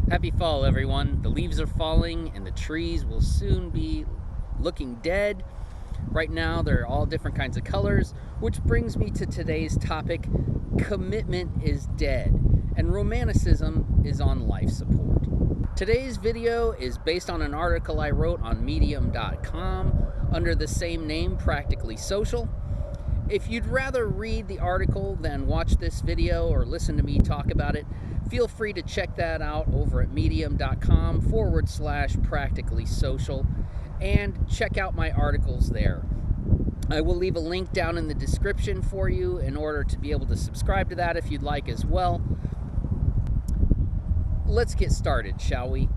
Happy fall, everyone. The leaves are falling and the trees will soon be looking dead. Right now, they're all different kinds of colors, which brings me to today's topic: commitment is dead, and romanticism is on life support. Today's video is based on an article I wrote on Medium.com under the same name, Practically Social. If you'd rather read the article than watch this video or listen to me talk about it, feel free to check that out over at medium.com/practically social and check out my articles there. I will leave a link down in the description for you in order to be able to subscribe to that if you'd like as well. Let's get started, shall we?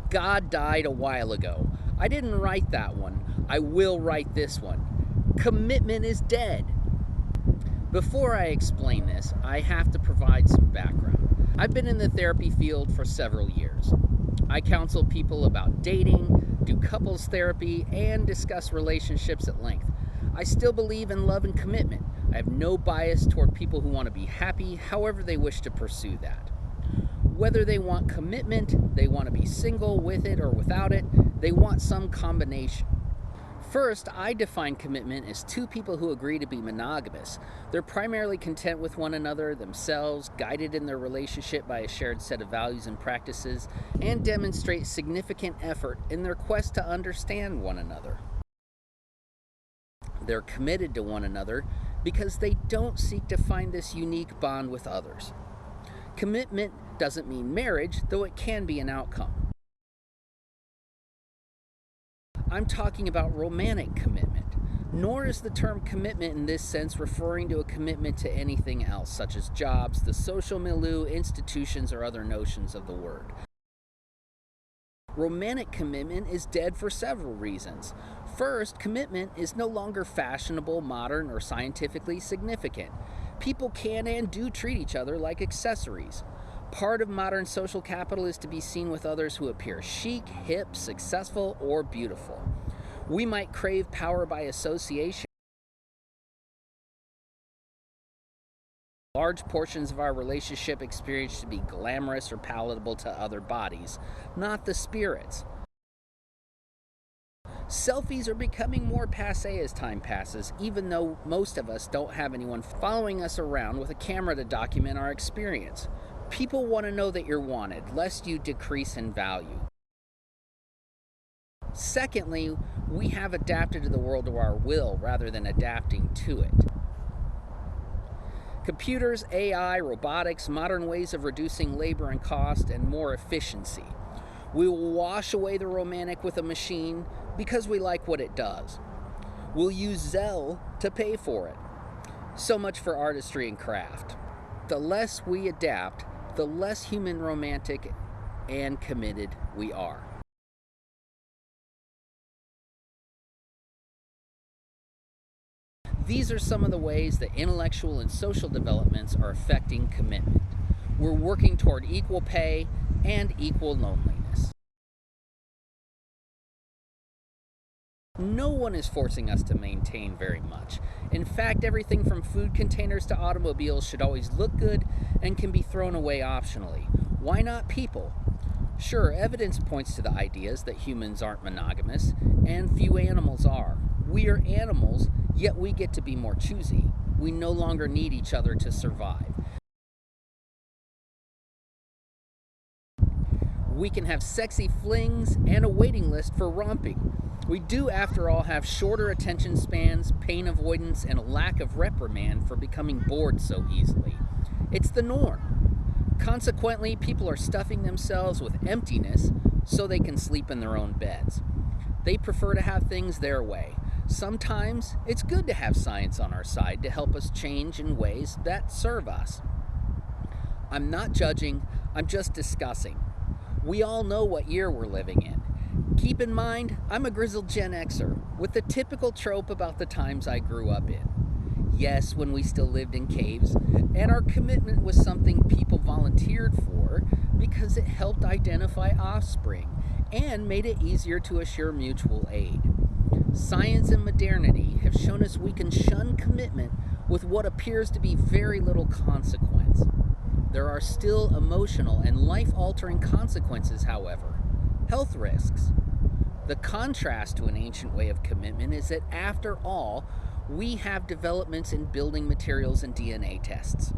God died a while ago. I didn't write that one. I will write this one. Commitment is dead. Before I explain this, I have to provide some background. I've been in the therapy field for several years. I counsel people about dating, do couples therapy, and discuss relationships at length. I still believe in love and commitment. I have no bias toward people who want to be happy, however they wish to pursue that. Whether they want commitment, they want to be single with it or without it, they want some combination. First, I define commitment as two people who agree to be monogamous. They're primarily content with one another, themselves, guided in their relationship by a shared set of values and practices, and demonstrate significant effort in their quest to understand one another. They're committed to one another because they don't seek to find this unique bond with others. Commitment doesn't mean marriage, though it can be an outcome. I'm talking about romantic commitment, nor is the term commitment in this sense referring to a commitment to anything else, such as jobs, the social milieu, institutions, or other notions of the word. Romantic commitment is dead for several reasons. First, commitment is no longer fashionable, modern, or scientifically significant. People can and do treat each other like accessories. Part of modern social capital is to be seen with others who appear chic, hip, successful, or beautiful. We might crave power by association. Large portions of our relationship experience to be glamorous or palatable to other bodies, not the spirits. Selfies are becoming more passé as time passes, even though most of us don't have anyone following us around with a camera to document our experience. People want to know that you're wanted, lest you decrease in value. Secondly, we have adapted to the world to our will rather than adapting to it. Computers, AI, robotics, modern ways of reducing labor and cost, and more efficiency. We will wash away the romantic with a machine because we like what it does. We'll use Zelle to pay for it. So much for artistry and craft. The less we adapt, the less human, romantic, and committed we are. These are some of the ways that intellectual and social developments are affecting commitment. We're working toward equal pay and equal loneliness. No one is forcing us to maintain very much. In fact, everything from food containers to automobiles should always look good and can be thrown away optionally. Why not people? Sure, evidence points to the ideas that humans aren't monogamous, and few animals are. We are animals, yet we get to be more choosy. We no longer need each other to survive. We can have sexy flings and a waiting list for romping. We do, after all, have shorter attention spans, pain avoidance, and a lack of reprimand for becoming bored so easily. It's the norm. Consequently, people are stuffing themselves with emptiness so they can sleep in their own beds. They prefer to have things their way. Sometimes it's good to have science on our side to help us change in ways that serve us. I'm not judging, I'm just discussing. We all know what year we're living in. Keep in mind, I'm a grizzled Gen Xer, with the typical trope about the times I grew up in. Yes, when we still lived in caves, and our commitment was something people volunteered for because it helped identify offspring and made it easier to assure mutual aid. Science and modernity have shown us we can shun commitment with what appears to be very little consequence. There are still emotional and life-altering consequences, however. Health risks. The contrast to an ancient way of commitment is that, after all, we have developments in building materials and DNA tests.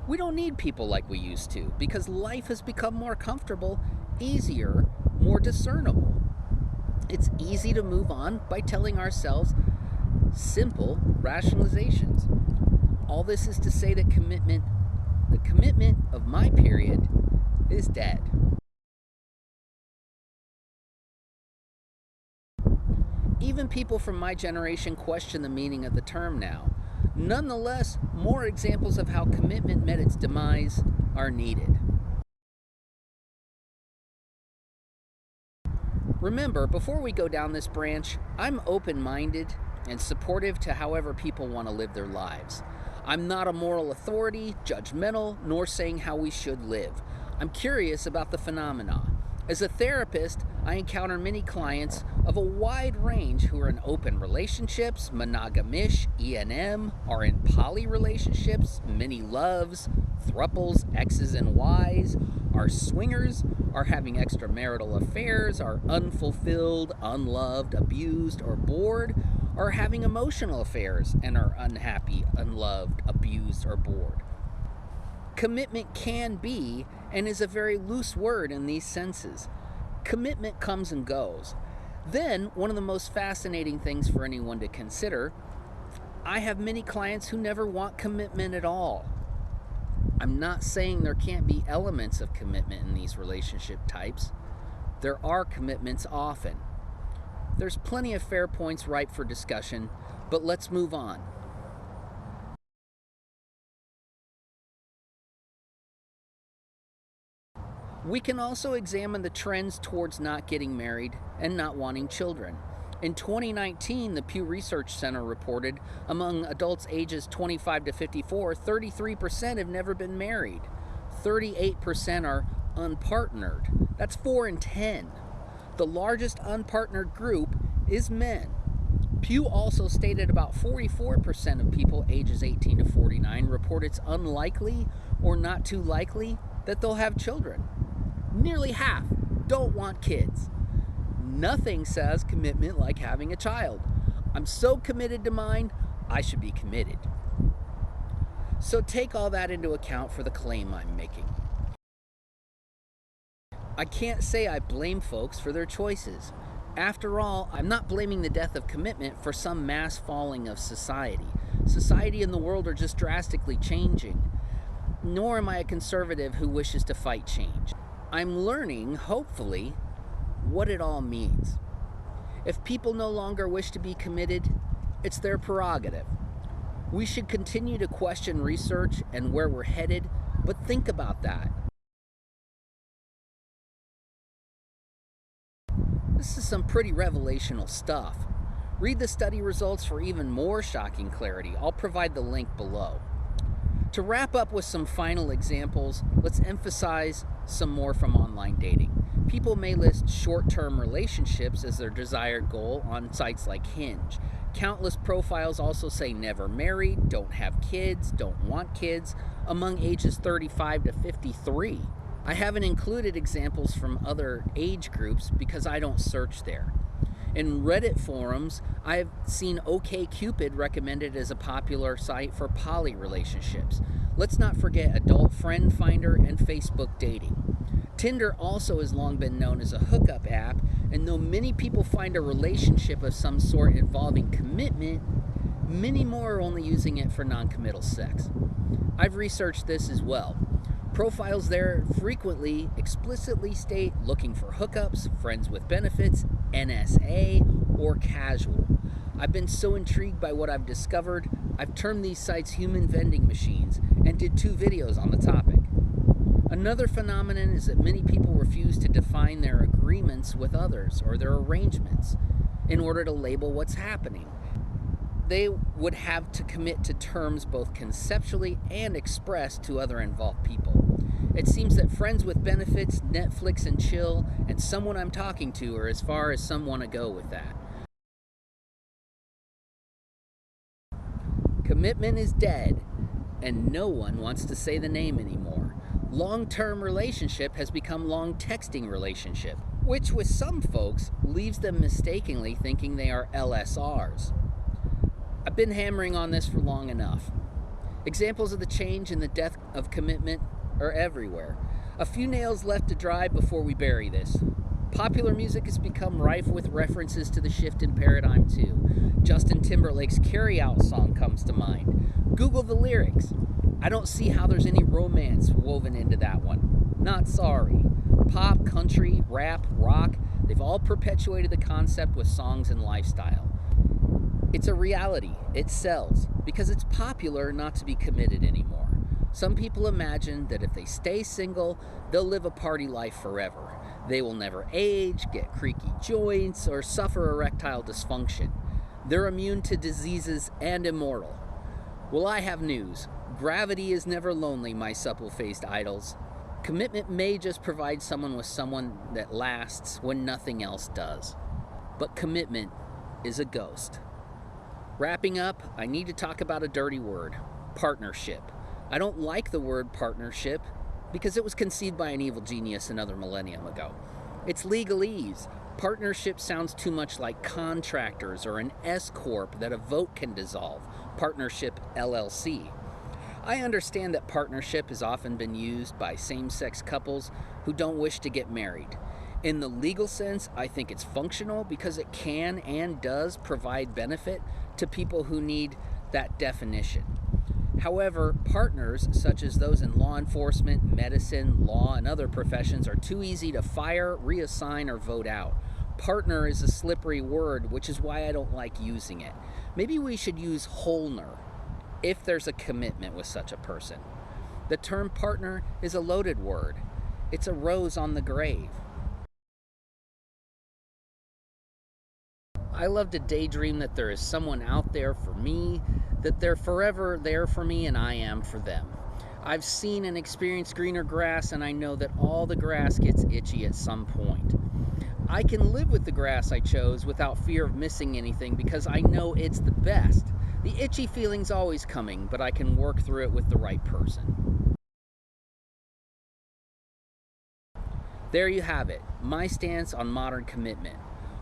We don't need people like we used to because life has become more comfortable, easier, more discernible. It's easy to move on by telling ourselves simple rationalizations. All this is to say that the commitment of my period, is dead. Even people from my generation question the meaning of the term now. Nonetheless, more examples of how commitment met its demise are needed. Remember, before we go down this branch, I'm open-minded and supportive to however people want to live their lives. I'm not a moral authority, judgmental, nor saying how we should live. I'm curious about the phenomena. As a therapist, I encounter many clients of a wide range who are in open relationships, monogamish, E&M, are in poly relationships, many loves, thruples, X's and Y's, are swingers, are having extramarital affairs, are unfulfilled, unloved, abused, or bored, are having emotional affairs and are unhappy, unloved, abused, or bored. Commitment can be and is a very loose word in these senses. Commitment comes and goes. Then, one of the most fascinating things for anyone to consider, I have many clients who never want commitment at all. I'm not saying there can't be elements of commitment in these relationship types. There are commitments often. There's plenty of fair points ripe for discussion, but let's move on. We can also examine the trends towards not getting married and not wanting children. In 2019, the Pew Research Center reported among adults ages 25 to 54, 33% have never been married. 38% are unpartnered. That's 4 in 10. The largest unpartnered group is men. Pew also stated about 44% of people ages 18 to 49 report it's unlikely or not too likely that they'll have children. Nearly half don't want kids. Nothing says commitment like having a child. I'm so committed to mine, I should be committed. So take all that into account for the claim I'm making. I can't say I blame folks for their choices. After all, I'm not blaming the death of commitment for some mass falling of society. Society and the world are just drastically changing. Nor am I a conservative who wishes to fight change. I'm learning, hopefully, what it all means. If people no longer wish to be committed, it's their prerogative. We should continue to question research and where we're headed, but think about that. This is some pretty revelational stuff. Read the study results for even more shocking clarity. I'll provide the link below. To wrap up with some final examples, let's emphasize some more from online dating. People may list short-term relationships as their desired goal on sites like Hinge. Countless profiles also say never married, don't have kids, don't want kids, among ages 35 to 53. I haven't included examples from other age groups because I don't search there. In Reddit forums, I've seen OkCupid recommended as a popular site for poly relationships. Let's not forget Adult Friend Finder and Facebook dating. Tinder also has long been known as a hookup app, and though many people find a relationship of some sort involving commitment, many more are only using it for non-committal sex. I've researched this as well. Profiles there frequently explicitly state looking for hookups, friends with benefits, NSA, or casual. I've been so intrigued by what I've discovered, I've termed these sites human vending machines and did 2 videos on the topic. Another phenomenon is that many people refuse to define their agreements with others or their arrangements in order to label what's happening. They would have to commit to terms both conceptually and expressed to other involved people. It seems that friends with benefits, Netflix and chill, and someone I'm talking to are as far as some want to go with that. Commitment is dead, and no one wants to say the name anymore. Long-term relationship has become long texting relationship, which with some folks leaves them mistakenly thinking they are LSRs. I've been hammering on this for long enough. Examples of the change and the death of commitment are everywhere. A few nails left to dry before we bury this. Popular music has become rife with references to the shift in paradigm too. Justin Timberlake's Carry Out song comes to mind. Google the lyrics. I don't see how there's any romance woven into that one. Not sorry. Pop, country, rap, rock, they've all perpetuated the concept with songs and lifestyle. It's a reality. It sells because it's popular not to be committed anymore. Some people imagine that if they stay single, they'll live a party life forever. They will never age, get creaky joints, or suffer erectile dysfunction. They're immune to diseases and immortal. Well, I have news. Gravity is never lonely, my supple-faced idols. Commitment may just provide someone with someone that lasts when nothing else does. But commitment is a ghost. Wrapping up, I need to talk about a dirty word, partnership. I don't like the word partnership because it was conceived by an evil genius another millennium ago. It's legalese. Partnership sounds too much like contractors or an S-corp that a vote can dissolve. Partnership LLC. I understand that partnership has often been used by same-sex couples who don't wish to get married. In the legal sense, I think it's functional because it can and does provide benefit to people who need that definition. However, partners, such as those in law enforcement, medicine, law, and other professions, are too easy to fire, reassign, or vote out. Partner is a slippery word, which is why I don't like using it. Maybe we should use wholener, if there's a commitment with such a person. The term partner is a loaded word. It's a rose on the grave. I love to daydream that there is someone out there for me, that they're forever there for me and I am for them. I've seen and experienced greener grass, and I know that all the grass gets itchy at some point. I can live with the grass I chose without fear of missing anything because I know it's the best. The itchy feeling's always coming, but I can work through it with the right person. There you have it, my stance on modern commitment.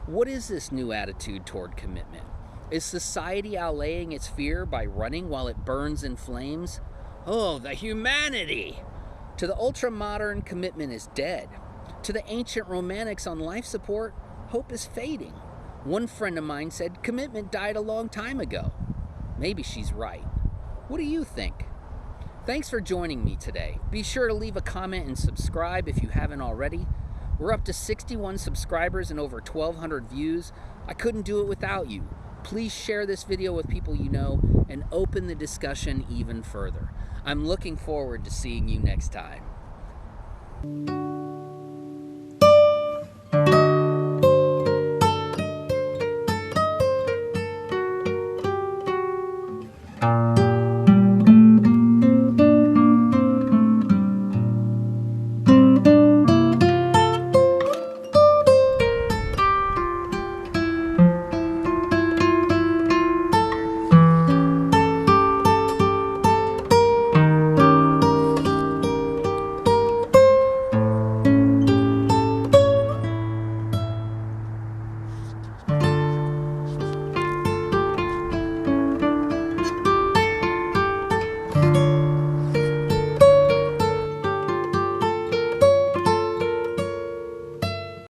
What is this new attitude toward commitment? Is society allaying its fear by running while it burns in flames? Oh, the humanity! To the ultra-modern, commitment is dead. To the ancient romantics on life support, hope is fading. One friend of mine said commitment died a long time ago. Maybe she's right. What do you think? Thanks for joining me today. Be sure to leave a comment and subscribe if you haven't already. We're up to 61 subscribers and over 1,200 views. I couldn't do it without you. Please share this video with people you know and open the discussion even further. I'm looking forward to seeing you next time.